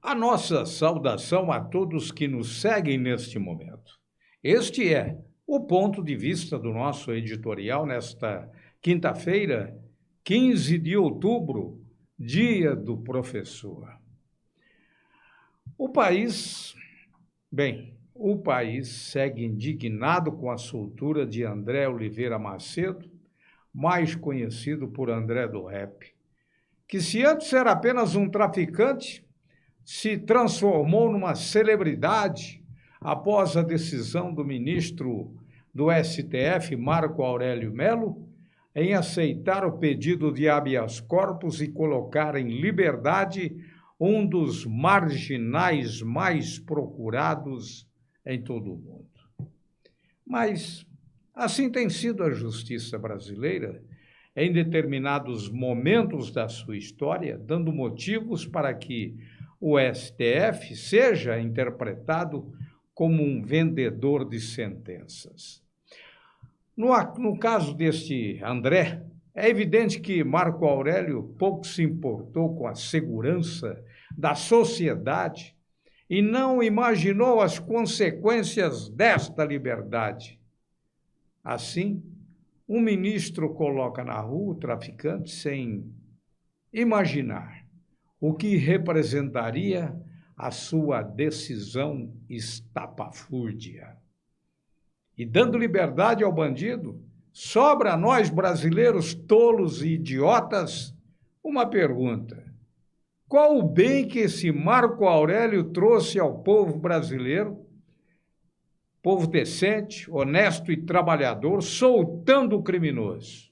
A nossa saudação a todos que nos seguem neste momento. Este é o ponto de vista do nosso editorial nesta quinta-feira, 15 de outubro, dia do professor. O país segue indignado com a soltura de André Oliveira Macedo, mais conhecido por André do Rap, que se antes era apenas um traficante, se transformou numa celebridade após a decisão do ministro do STF, Marco Aurélio Mello, em aceitar o pedido de habeas corpus e colocar em liberdade um dos marginais mais procurados em todo o mundo. Mas assim tem sido a justiça brasileira em determinados momentos da sua história, dando motivos para que o STF seja interpretado como um vendedor de sentenças. No caso deste André, é evidente que Marco Aurélio pouco se importou com a segurança da sociedade e não imaginou as consequências desta liberdade. Assim, um ministro coloca na rua o traficante sem imaginar o que representaria a sua decisão estapafúrdia. E dando liberdade ao bandido, sobra a nós brasileiros tolos e idiotas uma pergunta: qual o bem que esse Marco Aurélio trouxe ao povo brasileiro, povo decente, honesto e trabalhador, soltando o criminoso?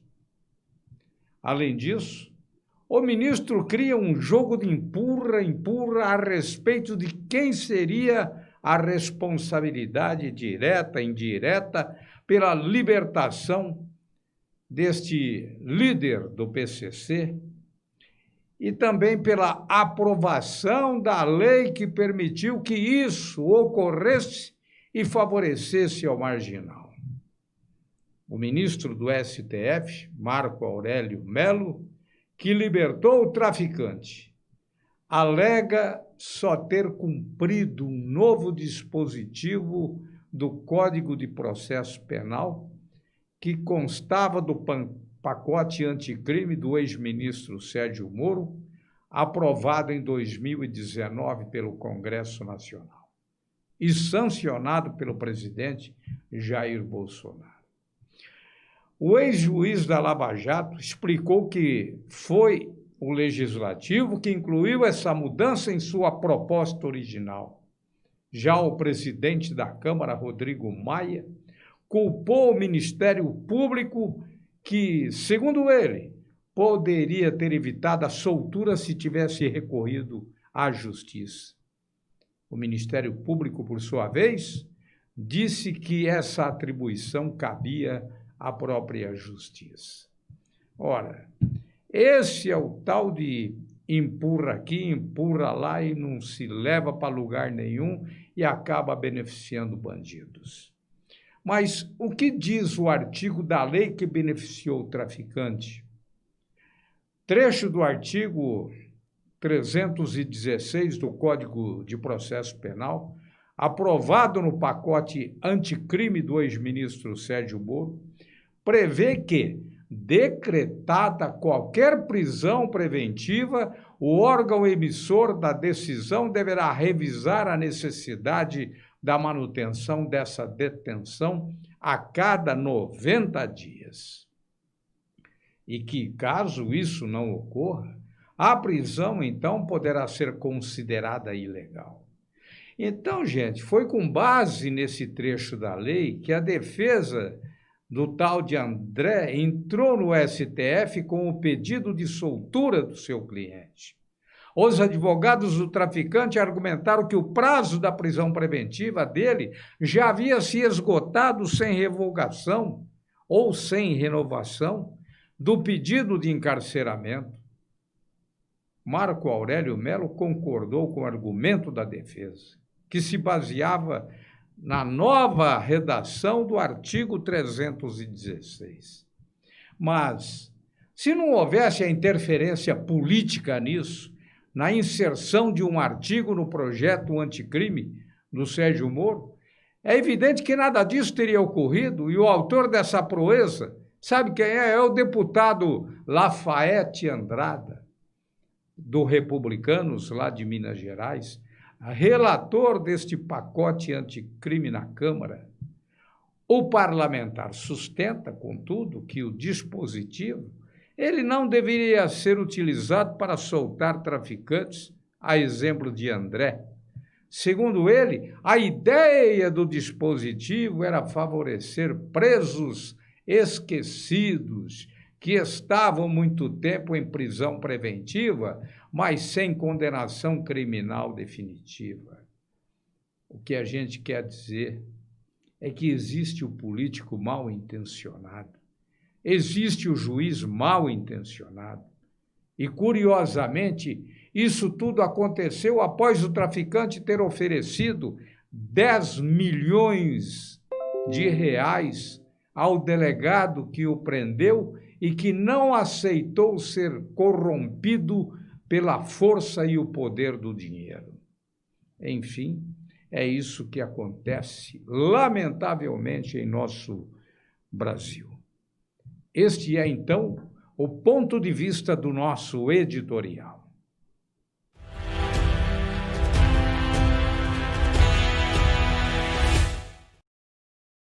Além disso, o ministro cria um jogo de empurra a respeito de quem seria a responsabilidade direta e indireta pela libertação deste líder do PCC e também pela aprovação da lei que permitiu que isso ocorresse e favorecesse ao marginal. O ministro do STF, Marco Aurélio Mello, que libertou o traficante, alega só ter cumprido um novo dispositivo do Código de Processo Penal que constava do pacote anticrime do ex-ministro Sérgio Moro, aprovado em 2019 pelo Congresso Nacional e sancionado pelo presidente Jair Bolsonaro. O ex-juiz da Lava Jato explicou que foi o Legislativo que incluiu essa mudança em sua proposta original. Já o presidente da Câmara, Rodrigo Maia, culpou o Ministério Público que, segundo ele, poderia ter evitado a soltura se tivesse recorrido à Justiça. O Ministério Público, por sua vez, disse que essa atribuição cabia à própria Justiça. Ora, esse é o tal de empurra aqui, empurra lá e não se leva para lugar nenhum e acaba beneficiando bandidos. Mas o que diz o artigo da lei que beneficiou o traficante? Trecho do artigo 316 do Código de Processo Penal, aprovado no pacote anticrime do ex-ministro Sérgio Moro, prevê que, decretada qualquer prisão preventiva, o órgão emissor da decisão deverá revisar a necessidade da manutenção dessa detenção a cada 90 dias. E que, caso isso não ocorra, a prisão, então, poderá ser considerada ilegal. Então, gente, foi com base nesse trecho da lei que a defesa do tal de André entrou no STF com o pedido de soltura do seu cliente. Os advogados do traficante argumentaram que o prazo da prisão preventiva dele já havia se esgotado sem revogação ou sem renovação do pedido de encarceramento. Marco Aurélio Mello concordou com o argumento da defesa, que se baseava na nova redação do artigo 316. Mas, se não houvesse a interferência política nisso, na inserção de um artigo no projeto anticrime do Sérgio Moro, é evidente que nada disso teria ocorrido, e o autor dessa proeza, sabe quem é? É o deputado Lafayette Andrada, do Republicanos, lá de Minas Gerais, relator deste pacote anticrime na Câmara. O parlamentar sustenta, contudo, que o dispositivo ele não deveria ser utilizado para soltar traficantes, a exemplo de André. Segundo ele, a ideia do dispositivo era favorecer presos esquecidos que estavam muito tempo em prisão preventiva, mas sem condenação criminal definitiva. O que a gente quer dizer é que existe o político mal intencionado, existe o juiz mal intencionado. E, curiosamente, isso tudo aconteceu após o traficante ter oferecido 10 milhões de reais ao delegado que o prendeu e que não aceitou ser corrompido pela força e o poder do dinheiro. Enfim, é isso que acontece, lamentavelmente, em nosso Brasil. Este é, então, o ponto de vista do nosso editorial.